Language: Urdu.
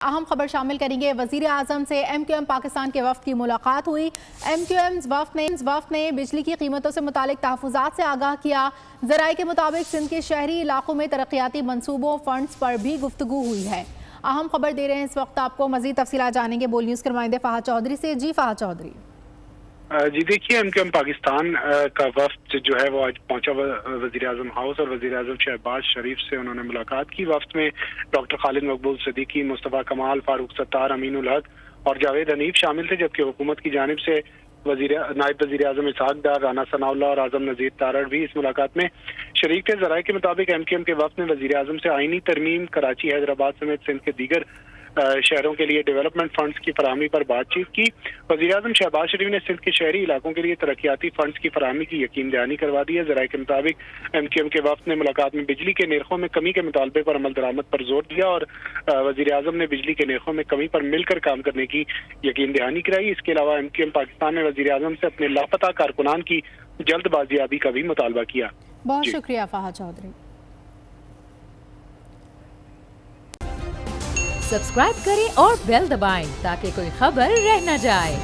اہم خبر شامل کریں گے۔ وزیر اعظم سے ایم کیو ایم پاکستان کے وفد کی ملاقات ہوئی۔ ایم کیو ایم وفد نے بجلی کی قیمتوں سے متعلق تحفظات سے آگاہ کیا۔ ذرائع کے مطابق سندھ کے شہری علاقوں میں ترقیاتی منصوبوں فنڈز پر بھی گفتگو ہوئی ہے۔ اہم خبر دے رہے ہیں اس وقت آپ کو، مزید تفصیلات جانیں گے بول نیوز کے نمائندے فہد چودھری سے۔ جی فہد چودھری۔ جی دیکھیے، ایم کیو ایم پاکستان کا وفد جو ہے وہ آج پہنچا وزیر اعظم ہاؤس، اور وزیر اعظم شہباز شریف سے انہوں نے ملاقات کی۔ وفد میں ڈاکٹر خالد مقبول صدیقی، مصطفیٰ کمال، فاروق ستار، امین الحق اور جاوید حنیف شامل تھے، جبکہ حکومت کی جانب سے نائب وزیر اعظم اسحاق ڈار، رانا ثناء اللہ اور اعظم نذیر تارڑ بھی اس ملاقات میں شریک تھے۔ ذرائع کے مطابق ایم کیو ایم کے وفد نے وزیر اعظم سے آئینی ترمیم، کراچی، حیدرآباد سمیت سندھ کے دیگر شہروں کے لیے ڈیولپمنٹ فنڈز کی فراہمی پر بات چیت کی۔ وزیر اعظم شہباز شریف نے سندھ کے شہری علاقوں کے لیے ترقیاتی فنڈز کی فراہمی کی یقین دہانی کروا دی ہے۔ ذرائع کے مطابق ایم کیو ایم کے وفد نے ملاقات میں بجلی کے نرخوں میں کمی کے مطالبے پر عمل درآمد پر زور دیا، اور وزیر اعظم نے بجلی کے نرخوں میں کمی پر مل کر کام کرنے کی یقین دہانی کرائی۔ اس کے علاوہ ایم کیو ایم پاکستان نے وزیر اعظم سے اپنے لاپتہ کارکنان کی جلد بازیابی کا بھی مطالبہ کیا۔ بہت شکریہ فہد چودھری۔ سبسکرائب کریں اور بیل دبائیں تاکہ کوئی خبر رہ نہ جائے۔